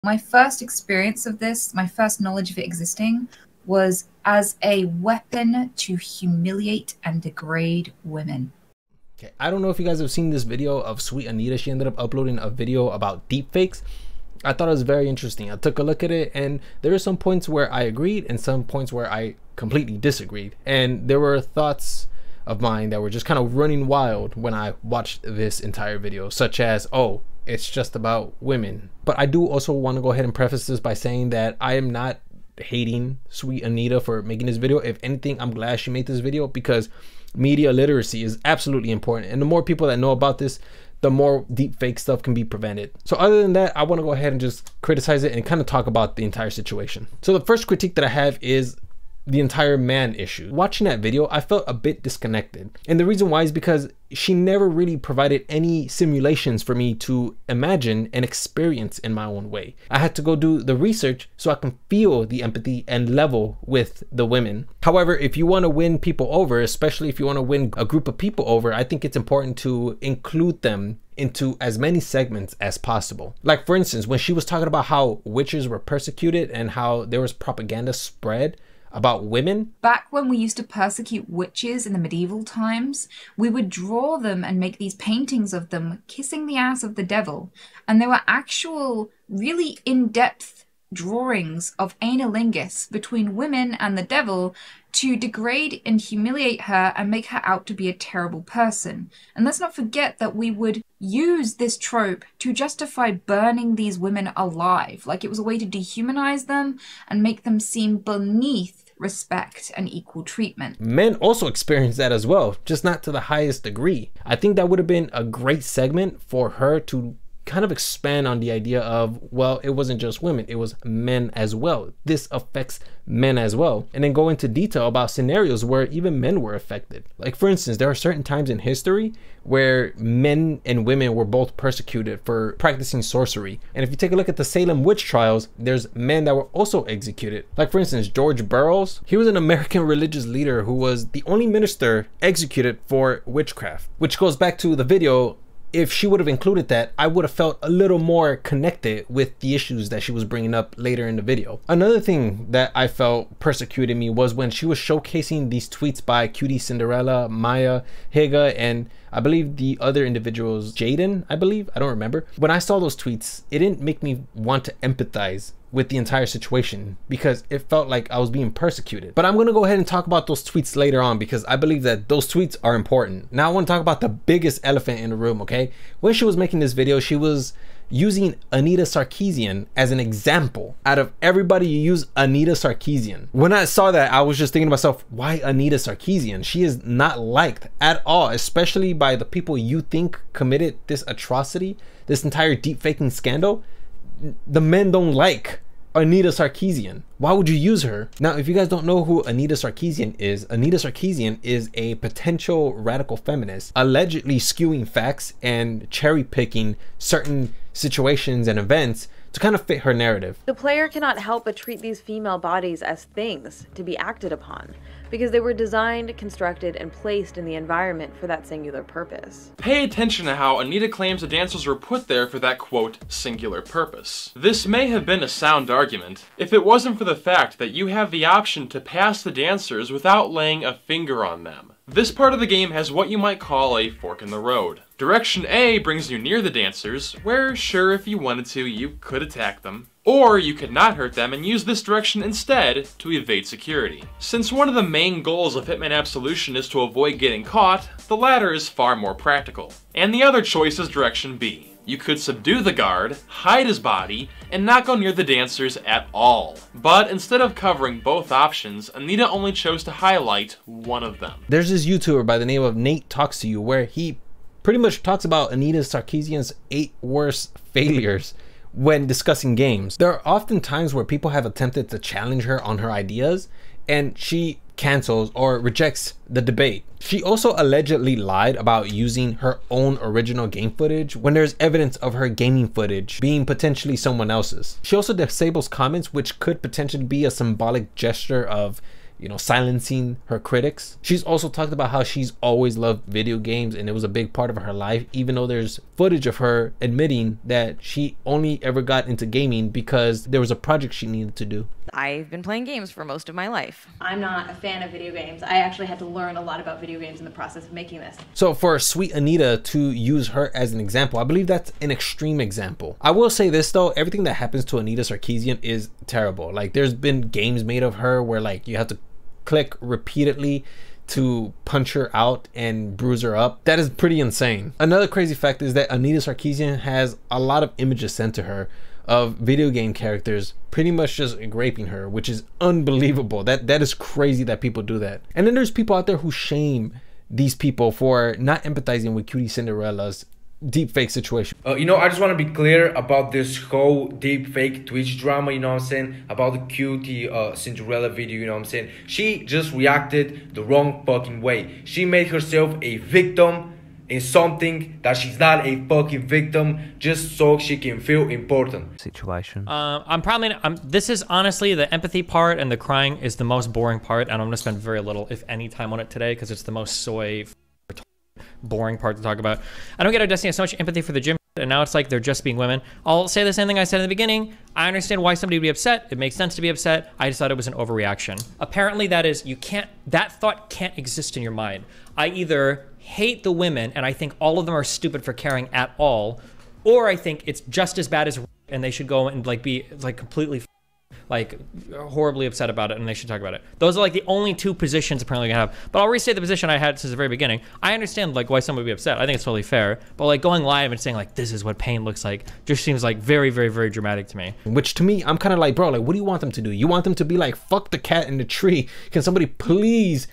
My first experience of this, my first knowledge of it existing, was as a weapon to humiliate and degrade women. Okay, I don't know if you guys have seen this video of Sweet Anita. She ended up uploading a video about deepfakes. I thought it was very interesting. I took a look at it, and there are some points where I agreed and some points where I completely disagreed. And there were thoughts of mine that were just kind of running wild when I watched this entire video, such as, oh, it's just about women. But I do also want to go ahead and preface this by saying that I am not hating Sweet Anita for making this video. If anything, I'm glad she made this video, because media literacy is absolutely important, and the more people that know about this, the more deep fake stuff can be prevented. So other than that, I want to go ahead and just criticize it and kind of talk about the entire situation. So the first critique that I have is the entire man issue. Watching that video, I felt a bit disconnected. And the reason why is because she never really provided any simulations for me to imagine and experience in my own way. I had to go do the research so I can feel the empathy and level with the women. However, if you want to win people over, especially if you want to win a group of people over, I think it's important to include them into as many segments as possible. Like for instance, when she was talking about how witches were persecuted and how there was propaganda spread about women. Back when we used to persecute witches in the medieval times, we would draw them and make these paintings of them kissing the ass of the devil. And there were actual, really in-depth drawings of analingus between women and the devil to degrade and humiliate her and make her out to be a terrible person. And let's not forget that we would use this trope to justify burning these women alive, like it was a way to dehumanize them and make them seem beneath respect and equal treatment. Men also experience that as well, just not to the highest degree. I think that would have been a great segment for her to kind of expand on the idea of, well, it wasn't just women, it was men as well. This affects men as well. And then go into detail about scenarios where even men were affected. Like for instance, there are certain times in history where men and women were both persecuted for practicing sorcery. And if you take a look at the Salem witch trials, there's men that were also executed. Like for instance, George Burroughs, he was an American religious leader who was the only minister executed for witchcraft, which goes back to the video. If she would have included that, I would have felt a little more connected with the issues that she was bringing up later in the video. Another thing that I felt persecuted me was when she was showcasing these tweets by Cutie Cinderella, Maya, Higa, and I believe the other individuals, Jaden, I don't remember. When I saw those tweets, it didn't make me want to empathize with the entire situation because it felt like I was being persecuted. But I'm gonna go ahead and talk about those tweets later on because I believe that those tweets are important. Now I want to talk about the biggest elephant in the room, okay? When she was making this video, she was using Anita Sarkeesian as an example. Out of everybody, you use Anita Sarkeesian. When I saw that, I was just thinking to myself, why Anita Sarkeesian? She is not liked at all, especially by the people you think committed this atrocity, this entire deep faking scandal. The men don't like Anita Sarkeesian. Why would you use her? Now, if you guys don't know who Anita Sarkeesian is a potential radical feminist, allegedly skewing facts and cherry picking certain situations and events to kind of fit her narrative. The player cannot help but treat these female bodies as things to be acted upon, because they were designed, constructed, and placed in the environment for that singular purpose. Pay attention to how Anita claims the dancers were put there for that, quote, singular purpose. This may have been a sound argument if it wasn't for the fact that you have the option to pass the dancers without laying a finger on them. This part of the game has what you might call a fork in the road. Direction A brings you near the dancers, where sure, if you wanted to, you could attack them. Or you could not hurt them and use this direction instead to evade security. Since one of the main goals of Hitman Absolution is to avoid getting caught, the latter is far more practical. And the other choice is direction B. You could subdue the guard, hide his body, and not go near the dancers at all. But instead of covering both options, Anita only chose to highlight one of them. There's this YouTuber by the name of Nate Talks to You where he pretty much talks about Anita Sarkeesian's 8 worst failures when discussing games. There are often times where people have attempted to challenge her on her ideas and she cancels or rejects the debate. She also allegedly lied about using her own original game footage when there's evidence of her gaming footage being potentially someone else's. She also disables comments which could potentially be a symbolic gesture of you know, silencing her critics. She's also talked about how she's always loved video games and it was a big part of her life, even though there's footage of her admitting that she only ever got into gaming because there was a project she needed to do. I've been playing games for most of my life. I'm not a fan of video games. I actually had to learn a lot about video games in the process of making this. So for Sweet Anita to use her as an example, I believe that's an extreme example. I will say this though, everything that happens to Anita Sarkeesian is terrible. Like there's been games made of her where like you have to click repeatedly to punch her out and bruise her up. That is pretty insane. Another crazy fact is that Anita Sarkeesian has a lot of images sent to her of video game characters pretty much just raping her, which is unbelievable. That is crazy that people do that. And then there's people out there who shame these people for not empathizing with Cutie Cinderella's deepfake situation. You know, I just want to be clear about this whole deepfake Twitch drama, you know what I'm saying, about the Cutie Cinderella video, you know what I'm saying. She just reacted the wrong fucking way. She made herself a victim in something that she's not a fucking victim, just so she can feel important. Situation. This is honestly, the empathy part and the crying is the most boring part, and I'm gonna spend very little, if any, time on it today because it's the most boring part to talk about. I don't get how Destiny has so much empathy for the gym, and now it's like they're just being women. I'll say the same thing I said in the beginning. I understand why somebody would be upset. It makes sense to be upset. I just thought it was an overreaction. Apparently that thought can't exist in your mind. I either hate the women and I think all of them are stupid for caring at all, or I think it's just as bad as and they should go and like be like completely like horribly upset about it and they should talk about it. Those are like the only two positions apparently I have. But I'll restate the position I had since the very beginning. I understand like why someone would be upset. I think it's totally fair. But like going live and saying like this is what pain looks like just seems like very, very, very dramatic to me. Which to me, I'm kind of like, bro, like what do you want them to do? You want them to be like, fuck the cat in the tree. Can somebody please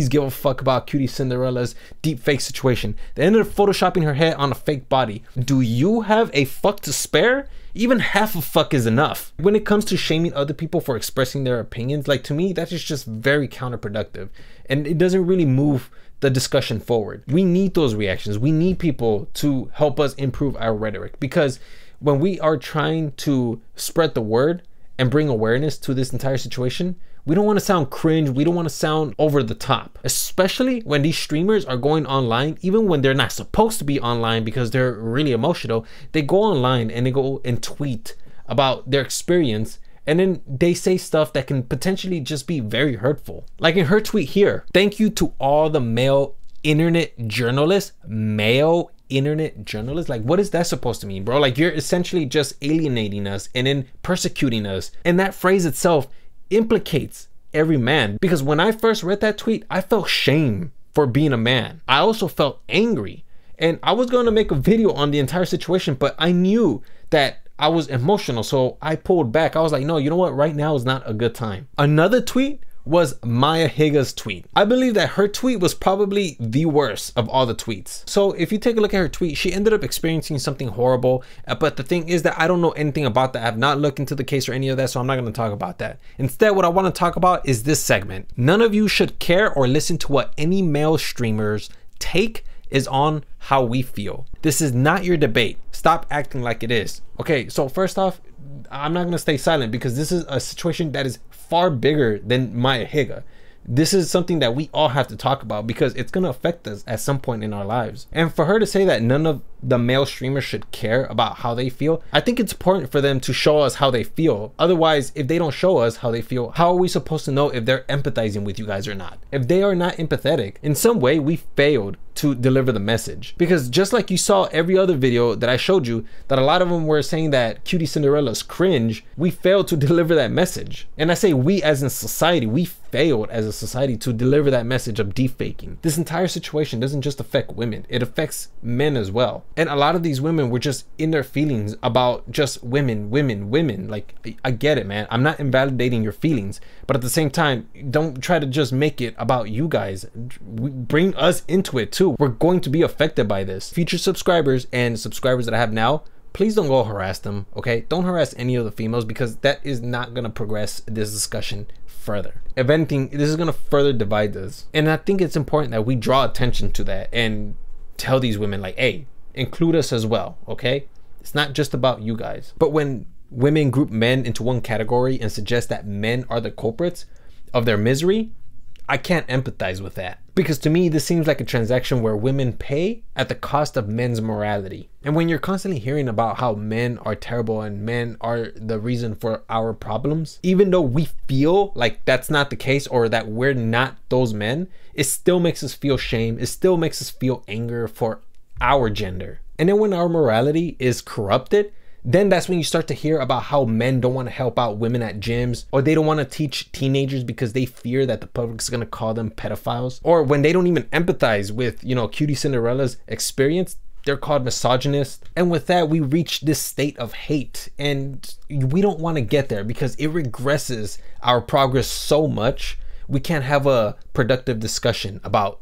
give a fuck about Cutie Cinderella's deep fake situation? They ended up photoshopping her head on a fake body. Do you have a fuck to spare? Even half a fuck is enough. When it comes to shaming other people for expressing their opinions, like to me, that is just very counterproductive. And it doesn't really move the discussion forward. We need those reactions. We need people to help us improve our rhetoric, because when we are trying to spread the word and bring awareness to this entire situation, we don't want to sound cringe. We don't want to sound over the top, especially when these streamers are going online, even when they're not supposed to be online because they're really emotional. They go online and they go and tweet about their experience, and then they say stuff that can potentially just be very hurtful. Like in her tweet here, thank you to all the male internet journalists. Male internet journalists? Like, what is that supposed to mean, bro? Like, you're essentially just alienating us and then persecuting us. And that phrase itself implicates every man, because when I first read that tweet, I felt shame for being a man. I also felt angry, and I was going to make a video on the entire situation, but I knew that I was emotional, so I pulled back. I was like, no, you know what, right now is not a good time. Another tweet was Maya Higa's tweet. I believe that her tweet was probably the worst of all the tweets. So if you take a look at her tweet, she ended up experiencing something horrible. But the thing is that I don't know anything about that. I have not looked into the case or any of that, so I'm not going to talk about that. Instead, what I want to talk about is this segment. None of you should care or listen to what any male streamers take is on how we feel. This is not your debate. Stop acting like it is. Okay, so first off, I'm not going to stay silent because this is a situation that is far bigger than Maya Higa. This is something that we all have to talk about because it's going to affect us at some point in our lives. And for her to say that none of the male streamers should care about how they feel, I think it's important for them to show us how they feel. Otherwise, if they don't show us how they feel, how are we supposed to know if they're empathizing with you guys or not? If they are not empathetic, in some way we failed to deliver the message. Because just like you saw every other video that I showed you, that a lot of them were saying that Cutie Cinderella's cringe, we failed to deliver that message. And I say we as in society, we failed as a society to deliver that message of deepfaking. This entire situation doesn't just affect women, it affects men as well. And a lot of these women were just in their feelings about just women. Like, I get it, man. I'm not invalidating your feelings, but at the same time, don't try to just make it about you guys. Bring us into it too. We're going to be affected by this. Future subscribers and subscribers that I have now, please don't go harass them, okay? Don't harass any of the females because that is not gonna progress this discussion further. If anything, this is gonna further divide us. And I think it's important that we draw attention to that and tell these women like, hey, include us as well, okay? It's not just about you guys. But when women group men into one category and suggest that men are the culprits, of their misery, I can't empathize with that. Because to me, this seems like a transaction where women pay at the cost of men's morality. And when you're constantly hearing about how men are terrible and men are the reason for our problems, even though we feel like that's not the case or that we're not those men, it still makes us feel shame. It still makes us feel anger for our gender. And then when our morality is corrupted, then that's when you start to hear about how men don't want to help out women at gyms, or they don't want to teach teenagers because they fear that the public's going to call them pedophiles, or when they don't even empathize with, you know, Cutie Cinderella's experience, they're called misogynist. And with that, we reach this state of hate, and we don't want to get there because it regresses our progress so much. We can't have a productive discussion about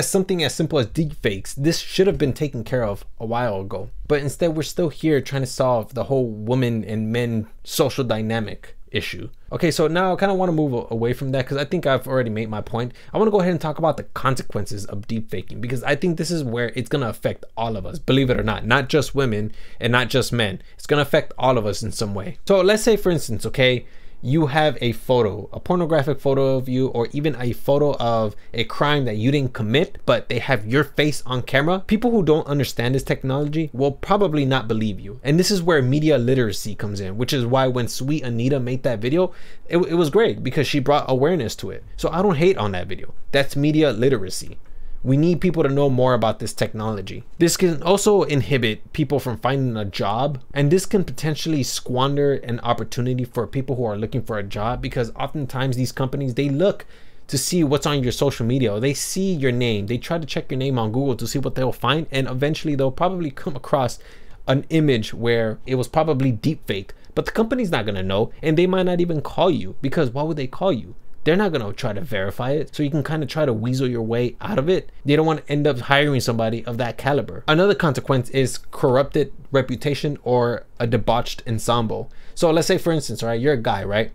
something as simple as deepfakes. This should have been taken care of a while ago, but instead we're still here trying to solve the whole woman and men social dynamic issue. Okay, so now I kind of want to move away from that because I think I've already made my point. I want to go ahead and talk about the consequences of deepfaking, because I think this is where it's going to affect all of us, believe it or not just women and not just men. It's going to affect all of us in some way. So let's say, for instance, okay, you have a photo, a pornographic photo of you, or even a photo of a crime that you didn't commit, but they have your face on camera. People who don't understand this technology will probably not believe you. And this is where media literacy comes in, which is why when Sweet Anita made that video, it was great because she brought awareness to it. So I don't hate on that video. That's media literacy. We need people to know more about this technology. This can also inhibit people from finding a job, and this can potentially squander an opportunity for people who are looking for a job, because oftentimes these companies, they look to see what's on your social media. They see your name. They try to check your name on Google to see what they'll find, and eventually they'll probably come across an image where it was probably deep fake, but the company's not gonna know, and they might not even call you, because why would they call you? They're not going to try to verify it. So you can kind of try to weasel your way out of it. They don't want to end up hiring somebody of that caliber. Another consequence is corrupted reputation or a debauched ensemble. So let's say, for instance, right, you're a guy, right?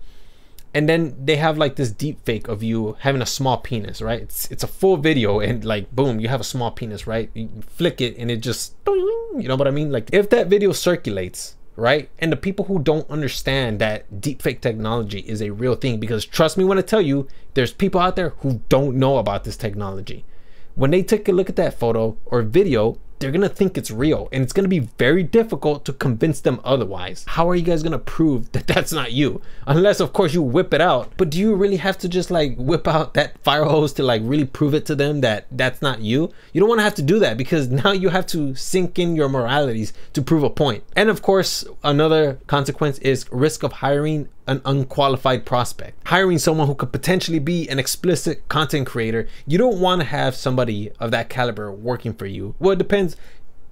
And then they have like this deep fake of you having a small penis, right? It's a full video and like, boom, you have a small penis, right? You flick it and it just, you know what I mean? Like if that video circulates, right? And the people who don't understand that deepfake technology is a real thing, because trust me when I tell you, there's people out there who don't know about this technology. When they take a look at that photo or video, they're gonna think it's real, and it's gonna be very difficult to convince them otherwise. How are you guys gonna prove that that's not you? Unless of course you whip it out. But do you really have to just like whip out that fire hose to like really prove it to them that that's not you? You don't want to have to do that, because now you have to sink in your moralities to prove a point. And of course, another consequence is risk of hiring an unqualified prospect. Hiring someone who could potentially be an explicit content creator. You don't want to have somebody of that caliber working for you. Well, it depends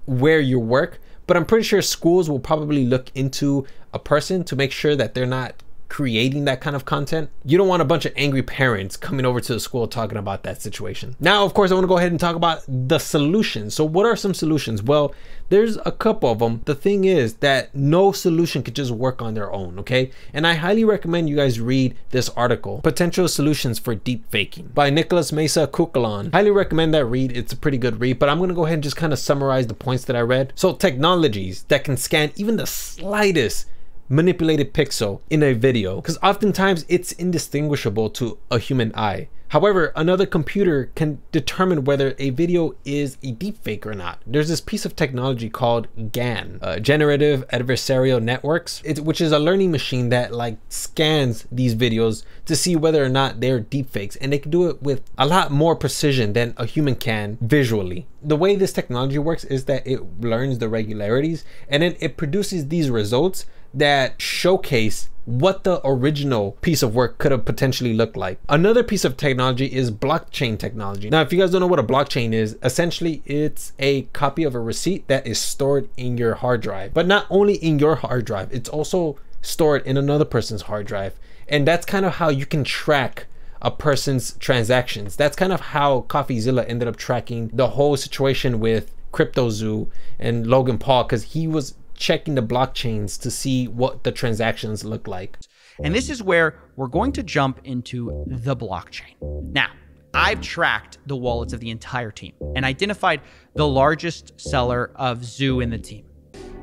where you work, but I'm pretty sure schools will probably look into a person to make sure that they're not creating that kind of content. You don't want a bunch of angry parents coming over to the school talking about that situation. Now, of course, I want to go ahead and talk about the solutions. So what are some solutions? Well, there's a couple of them. The thing is that no solution could just work on their own, okay? And I highly recommend you guys read this article, Potential Solutions for Deep Faking by Nicholas Mesa Kukulon. Highly recommend that read. It's a pretty good read, but I'm going to go ahead and just kind of summarize the points that I read. So technologies that can scan even the slightest manipulated pixel in a video, because oftentimes it's indistinguishable to a human eye. However, another computer can determine whether a video is a deepfake or not. There's this piece of technology called GAN, Generative Adversarial Networks, which is a learning machine that like scans these videos to see whether or not they're deepfakes, and they can do it with a lot more precision than a human can visually. The way this technology works is that it learns the regularities, and then it produces these results that showcase what the original piece of work could have potentially looked like. Another piece of technology is blockchain technology. Now, if you guys don't know what a blockchain is, essentially it's a copy of a receipt that is stored in your hard drive. But not only in your hard drive, it's also stored in another person's hard drive. And that's kind of how you can track a person's transactions. That's kind of how CoffeeZilla ended up tracking the whole situation with CryptoZoo and Logan Paul, because he was checking the blockchains to see what the transactions look like. And this is where we're going to jump into the blockchain. Now, I've tracked the wallets of the entire team and identified the largest seller of Zoo in the team.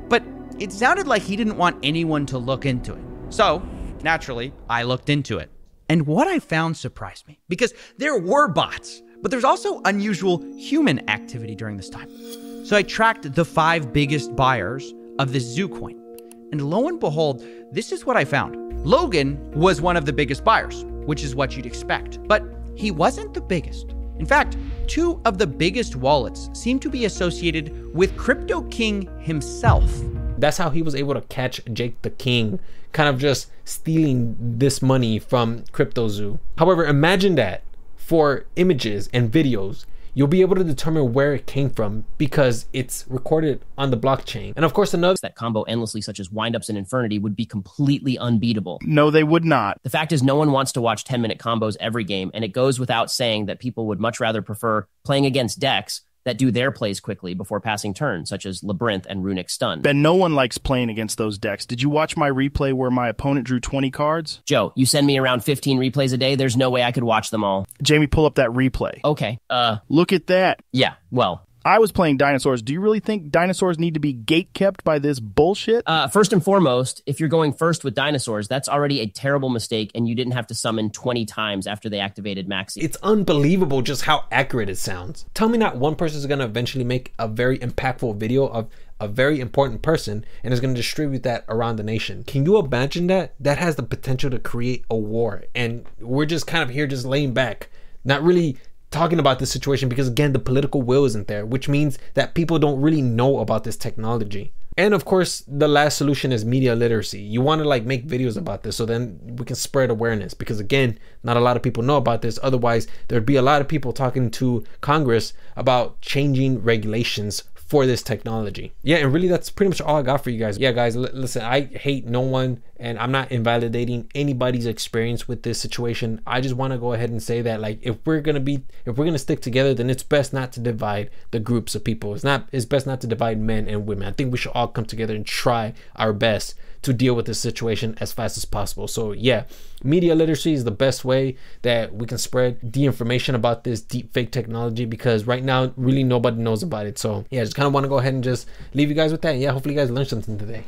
But it sounded like he didn't want anyone to look into it. So, naturally, I looked into it. And what I found surprised me, because there were bots, but there's also unusual human activity during this time. So I tracked the 5 biggest buyers of this zoo coin. And lo and behold, this is what I found. Logan was one of the biggest buyers, which is what you'd expect. But he wasn't the biggest. In fact, 2 of the biggest wallets seem to be associated with Crypto King himself. That's how he was able to catch Jake the King, kind of just stealing this money from CryptoZoo. However, imagine that for images and videos, you'll be able to determine where it came from because it's recorded on the blockchain. And of course, another that combo endlessly, such as windups and Infernity, would be completely unbeatable. No, they would not. The fact is, no one wants to watch 10-minute combos every game, and it goes without saying that people would much rather prefer playing against decks that do their plays quickly before passing turns, such as Labyrinth and Runic Stun. Ben, no one likes playing against those decks. Did you watch my replay where my opponent drew 20 cards? Joe, you send me around 15 replays a day, there's no way I could watch them all. Jamie, pull up that replay. Okay, Look at that. yeah, well... I was playing dinosaurs. Do you really think dinosaurs need to be gate-kept by this bullshit? First and foremost, if you're going first with dinosaurs, that's already a terrible mistake, and you didn't have to summon 20 times after they activated Maxi. It's unbelievable just how accurate it sounds. Tell me not one person is going to eventually make a very impactful video of a very important person and is going to distribute that around the nation. Can you imagine that? That has the potential to create a war, and we're just kind of here just laying back, not really talking about this situation because, again, the political will isn't there, which means that people don't really know about this technology. And of course, the last solution is media literacy. You want to make videos about this so then we can spread awareness, because again, not a lot of people know about this. Otherwise, there'd be a lot of people talking to Congress about changing regulations for this technology. Yeah, and really that's pretty much all I got for you guys. Yeah, guys, listen, I hate no one, and I'm not invalidating anybody's experience with this situation. I just want to go ahead and say that, if we're gonna stick together, then it's best not to divide the groups of people. It's best not to divide men and women. I think we should all come together and try our best to deal with this situation as fast as possible. So yeah, media literacy is the best way that we can spread the information about this deep fake technology, because right now really nobody knows about it. So yeah, I just kind of want to go ahead and just leave you guys with that. Yeah, hopefully you guys learned something today.